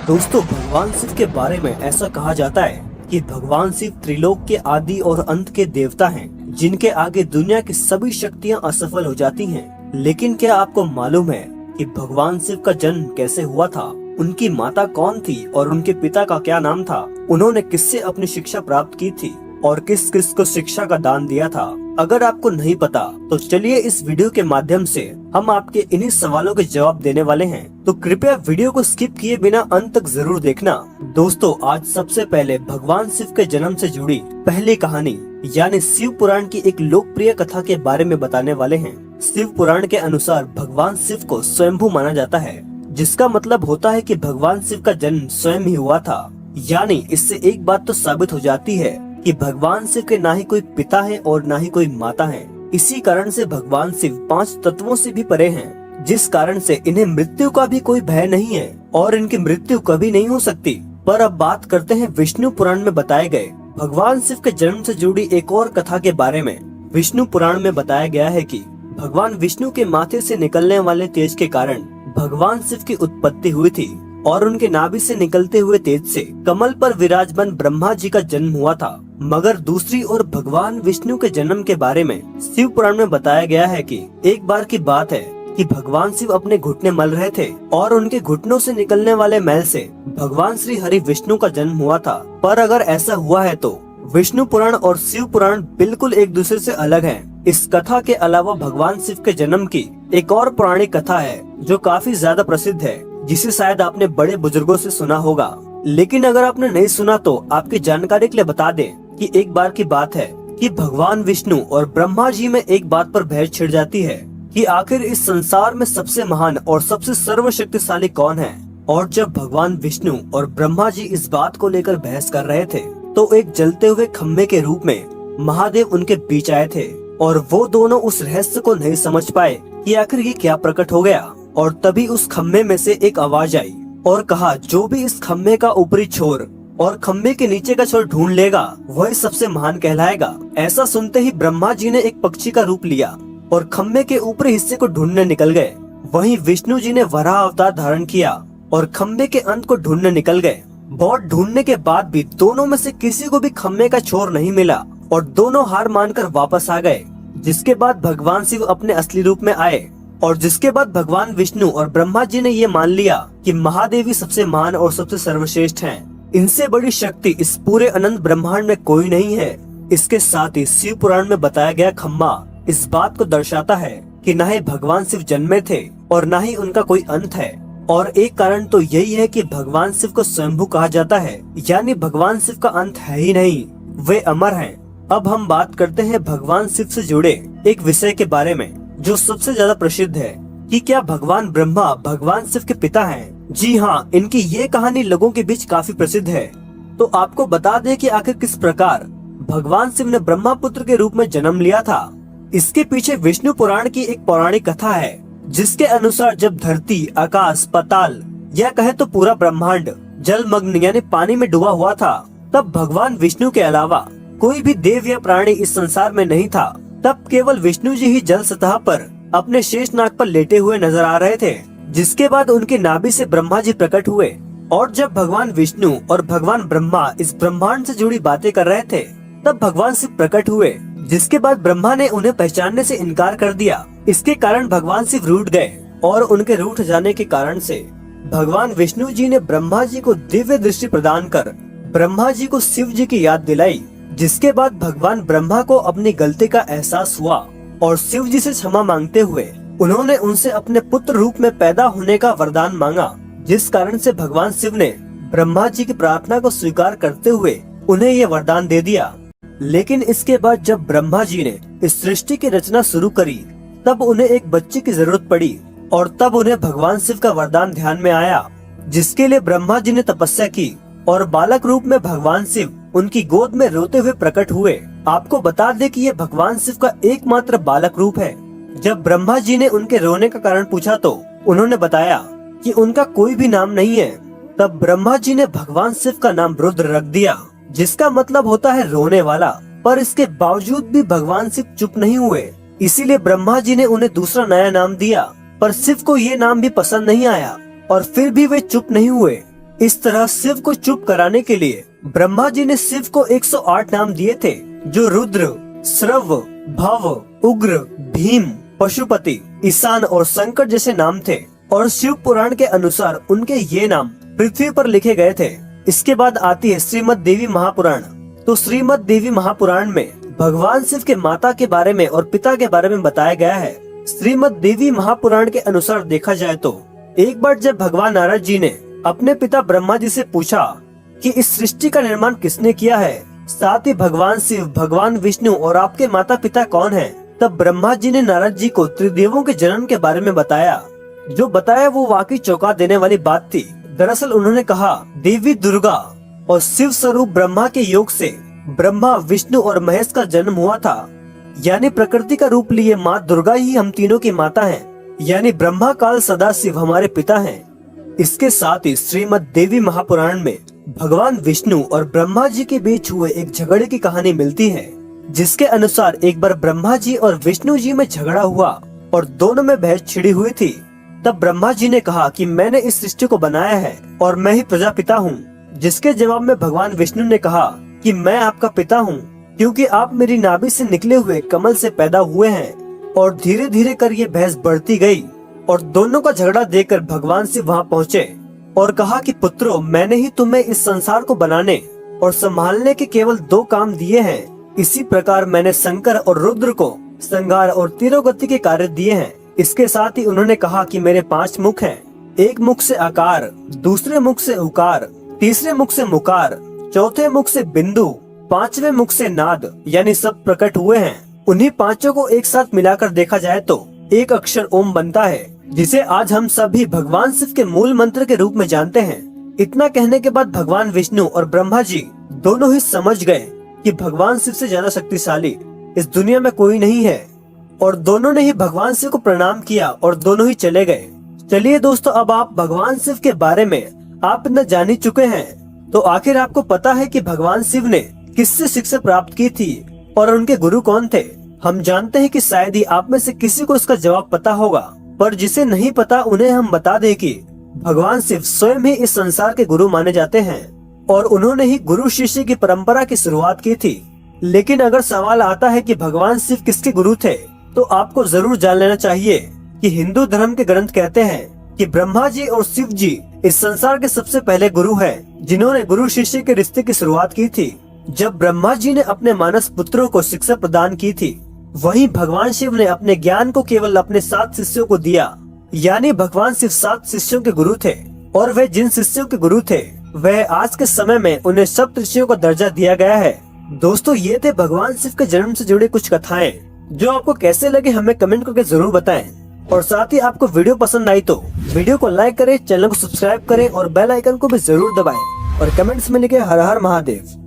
दोस्तों, भगवान शिव के बारे में ऐसा कहा जाता है कि भगवान शिव त्रिलोक के आदि और अंत के देवता हैं, जिनके आगे दुनिया की सभी शक्तियां असफल हो जाती हैं। लेकिन क्या आपको मालूम है कि भगवान शिव का जन्म कैसे हुआ था? उनकी माता कौन थी और उनके पिता का क्या नाम था? उन्होंने किससे अपनी शिक्षा प्राप्त की थी और किस किस को शिक्षा का दान दिया था? अगर आपको नहीं पता तो चलिए इस वीडियो के माध्यम से हम आपके इन्हीं सवालों के जवाब देने वाले हैं। तो कृपया वीडियो को स्किप किए बिना अंत तक जरूर देखना। दोस्तों, आज सबसे पहले भगवान शिव के जन्म से जुड़ी पहली कहानी यानी शिव पुराण की एक लोकप्रिय कथा के बारे में बताने वाले हैं। शिव पुराण के अनुसार भगवान शिव को स्वयंभू माना जाता है, जिसका मतलब होता है कि भगवान शिव का जन्म स्वयं ही हुआ था। यानी इससे एक बात तो साबित हो जाती है कि भगवान शिव के ना ही कोई पिता है और ना ही कोई माता है। इसी कारण से भगवान शिव 5 तत्वों से भी परे हैं, जिस कारण से इन्हें मृत्यु का भी कोई भय नहीं है और इनकी मृत्यु कभी नहीं हो सकती। पर अब बात करते हैं विष्णु पुराण में बताए गए भगवान शिव के जन्म से जुड़ी एक और कथा के बारे में। विष्णु पुराण में बताया गया है कि भगवान विष्णु के माथे से निकलने वाले तेज के कारण भगवान शिव की उत्पत्ति हुई थी और उनके नाभि से निकलते हुए तेज से कमल पर विराजमान ब्रह्मा जी का जन्म हुआ था। मगर दूसरी ओर भगवान विष्णु के जन्म के बारे में शिव पुराण में बताया गया है कि एक बार की बात है कि भगवान शिव अपने घुटने मल रहे थे और उनके घुटनों से निकलने वाले मैल से भगवान श्री हरि विष्णु का जन्म हुआ था। पर अगर ऐसा हुआ है तो विष्णु पुराण और शिव पुराण बिल्कुल एक दूसरे से अलग हैं। इस कथा के अलावा भगवान शिव के जन्म की एक और पौराणिक कथा है जो काफी ज्यादा प्रसिद्ध है, जिसे शायद आपने बड़े बुजुर्गों से सुना होगा। लेकिन अगर आपने नहीं सुना तो आपकी जानकारी के लिए बता दें कि एक बार की बात है कि भगवान विष्णु और ब्रह्मा जी में एक बात पर बहस छिड़ जाती है कि आखिर इस संसार में सबसे महान और सबसे सर्वशक्तिशाली कौन है। और जब भगवान विष्णु और ब्रह्मा जी इस बात को लेकर बहस कर रहे थे तो एक जलते हुए खम्भे के रूप में महादेव उनके बीच आए थे और वो दोनों उस रहस्य को नहीं समझ पाए कि आखिर ये क्या प्रकट हो गया। और तभी उस खम्भे में से एक आवाज आई और कहा, जो भी इस खम्भे का ऊपरी छोर और खम्भे के नीचे का छोर ढूंढ लेगा वही सबसे महान कहलाएगा। ऐसा सुनते ही ब्रह्मा जी ने एक पक्षी का रूप लिया और खम्भे के ऊपरी हिस्से को ढूंढने निकल गए। वहीं विष्णु जी ने वराह अवतार धारण किया और खम्भे के अंत को ढूंढने निकल गए। बहुत ढूंढने के बाद भी दोनों में से किसी को भी खम्भे का छोर नहीं मिला और दोनों हार मानकर वापस आ गए। जिसके बाद भगवान शिव अपने असली रूप में आए और जिसके बाद भगवान विष्णु और ब्रह्मा जी ने ये मान लिया कि महादेव ही सबसे महान और सबसे सर्वश्रेष्ठ हैं। इनसे बड़ी शक्ति इस पूरे अनंत ब्रह्मांड में कोई नहीं है। इसके साथ ही शिव पुराण में बताया गया खम्भा इस बात को दर्शाता है कि न ही भगवान शिव जन्मे थे और न ही उनका कोई अंत है। और एक कारण तो यही है कि भगवान शिव को स्वयंभू कहा जाता है, यानी भगवान शिव का अंत है ही नहीं, वे अमर हैं। अब हम बात करते हैं भगवान शिव से जुड़े एक विषय के बारे में जो सबसे ज्यादा प्रसिद्ध है कि क्या भगवान ब्रह्मा भगवान शिव के पिता हैं? जी हाँ, इनकी ये कहानी लोगों के बीच काफी प्रसिद्ध है। तो आपको बता दें कि आखिर किस प्रकार भगवान शिव ने ब्रह्मा पुत्र के रूप में जन्म लिया था। इसके पीछे विष्णु पुराण की एक पौराणिक कथा है, जिसके अनुसार जब धरती, आकाश, पाताल या कहे तो पूरा ब्रह्मांड जलमग्न यानी पानी में डूबा हुआ था, तब भगवान विष्णु के अलावा कोई भी देव या प्राणी इस संसार में नहीं था। तब केवल विष्णु जी ही जल सतह पर अपने शेष नाग पर लेटे हुए नजर आ रहे थे। जिसके बाद उनकी नाभि से ब्रह्मा जी प्रकट हुए और जब भगवान विष्णु और भगवान ब्रह्मा इस ब्रह्मांड से जुड़ी बातें कर रहे थे तब भगवान शिव प्रकट हुए। जिसके बाद ब्रह्मा ने उन्हें पहचानने से इनकार कर दिया। इसके कारण भगवान शिव रूठ गए और उनके रूठ जाने के कारण से भगवान विष्णु जी ने ब्रह्मा जी को दिव्य दृष्टि प्रदान कर ब्रह्मा जी को शिव जी की याद दिलाई। जिसके बाद भगवान ब्रह्मा को अपनी गलती का एहसास हुआ और शिव जी से क्षमा मांगते हुए उन्होंने उनसे अपने पुत्र रूप में पैदा होने का वरदान मांगा। जिस कारण से भगवान शिव ने ब्रह्मा जी की प्रार्थना को स्वीकार करते हुए उन्हें ये वरदान दे दिया। लेकिन इसके बाद जब ब्रह्मा जी ने इस सृष्टि की रचना शुरू करी तब उन्हें एक बच्चे की जरूरत पड़ी और तब उन्हें भगवान शिव का वरदान ध्यान में आया, जिसके लिए ब्रह्मा जी ने तपस्या की और बालक रूप में भगवान शिव उनकी गोद में रोते हुए प्रकट हुए। आपको बता दें कि ये भगवान शिव का एकमात्र बालक रूप है। जब ब्रह्मा जी ने उनके रोने का कारण पूछा तो उन्होंने बताया कि उनका कोई भी नाम नहीं है। तब ब्रह्मा जी ने भगवान शिव का नाम रुद्र रख दिया, जिसका मतलब होता है रोने वाला। पर इसके बावजूद भी भगवान शिव चुप नहीं हुए, इसीलिए ब्रह्मा जी ने उन्हें दूसरा नया नाम दिया। पर शिव को ये नाम भी पसंद नहीं आया और फिर भी वे चुप नहीं हुए। इस तरह शिव को चुप कराने के लिए ब्रह्मा जी ने शिव को 108 नाम दिए थे, जो रुद्र, श्रव, भव, उग्र, भीम, पशुपति, ईशान और शंकर जैसे नाम थे। और शिव पुराण के अनुसार उनके ये नाम पृथ्वी पर लिखे गए थे। इसके बाद आती है श्रीमद् देवी महापुराण। तो श्रीमद् देवी महापुराण में भगवान शिव के माता के बारे में और पिता के बारे में बताया गया है। श्रीमद् देवी महापुराण के अनुसार देखा जाए तो एक बार जब भगवान नारद जी ने अपने पिता ब्रह्मा जी से पूछा कि इस सृष्टि का निर्माण किसने किया है, साथ ही भगवान शिव, भगवान विष्णु और आपके माता पिता कौन हैं, तब ब्रह्मा जी ने नारद जी को त्रिदेवों के जन्म के बारे में बताया। जो बताया वो वाकई चौंका देने वाली बात थी। दरअसल उन्होंने कहा, देवी दुर्गा और शिव स्वरूप ब्रह्मा के योग से ब्रह्मा, विष्णु और महेश का जन्म हुआ था। यानी प्रकृति का रूप लिए माँ दुर्गा ही हम तीनों की माता हैं। यानी ब्रह्मा काल सदाशिव हमारे पिता हैं। इसके साथ ही श्रीमद् देवी महापुराण में भगवान विष्णु और ब्रह्मा जी के बीच हुए एक झगड़े की कहानी मिलती है, जिसके अनुसार एक बार ब्रह्मा जी और विष्णु जी में झगड़ा हुआ और दोनों में बहस छिड़ी हुई थी। तब ब्रह्मा जी ने कहा कि मैंने इस सृष्टि को बनाया है और मैं ही प्रजापिता हूँ। जिसके जवाब में भगवान विष्णु ने कहा कि मैं आपका पिता हूँ, क्योंकि आप मेरी नाभि से निकले हुए कमल से पैदा हुए हैं। और धीरे धीरे कर ये बहस बढ़ती गई और दोनों का झगड़ा देखकर भगवान शिव वहाँ पहुँचे और कहा कि पुत्रों, मैंने ही तुम्हें इस संसार को बनाने और संभालने के केवल 2 काम दिए हैं। इसी प्रकार मैंने शंकर और रुद्र को संहार और तिरोगति के कार्य दिए हैं। इसके साथ ही उन्होंने कहा कि मेरे 5 मुख हैं। एक मुख से आकार, दूसरे मुख से उकार, तीसरे मुख से मुकार, चौथे मुख से बिंदु, 5वें मुख से नाद, यानी सब प्रकट हुए हैं। उन्हीं 5 को एक साथ मिलाकर देखा जाए तो एक अक्षर ओम बनता है, जिसे आज हम सभी भगवान शिव के मूल मंत्र के रूप में जानते हैं। इतना कहने के बाद भगवान विष्णु और ब्रह्मा जी दोनों ही समझ गए कि भगवान शिव से ज्यादा शक्तिशाली इस दुनिया में कोई नहीं है, और दोनों ने ही भगवान शिव को प्रणाम किया और दोनों ही चले गए। चलिए दोस्तों, अब आप भगवान शिव के बारे में आप इतना जान ही चुके हैं, तो आखिर आपको पता है कि भगवान शिव ने किससे शिक्षा प्राप्त की थी और उनके गुरु कौन थे? हम जानते हैं कि शायद ही आप में से किसी को इसका जवाब पता होगा, पर जिसे नहीं पता उन्हें हम बता दें कि भगवान शिव स्वयं ही इस संसार के गुरु माने जाते हैं और उन्होंने ही गुरु शिष्य की परंपरा की शुरुआत की थी। लेकिन अगर सवाल आता है कि भगवान शिव किसके गुरु थे, तो आपको जरूर जान लेना चाहिए कि हिंदू धर्म के ग्रंथ कहते हैं कि ब्रह्मा जी और शिव जी इस संसार के सबसे पहले गुरु हैं, जिन्होंने गुरु शिष्य के रिश्ते की शुरुआत की थी। जब ब्रह्मा जी ने अपने मानस पुत्रों को शिक्षा प्रदान की थी, वहीं भगवान शिव ने अपने ज्ञान को केवल अपने 7 शिष्यों को दिया। यानी भगवान शिव 7 शिष्यों के गुरु थे, और वे जिन शिष्यों के गुरु थे वह आज के समय में उन्हें सप्त ऋषियों का दर्जा दिया गया है। दोस्तों, ये थे भगवान शिव के जन्म से जुड़ी कुछ कथाएं, जो आपको कैसे लगे हमें कमेंट करके जरूर बताएं। और साथ ही आपको वीडियो पसंद आई तो वीडियो को लाइक करें, चैनल को सब्सक्राइब करें और बेल आइकन को भी जरूर दबाएं। और कमेंट्स में लिखे हर हर महादेव।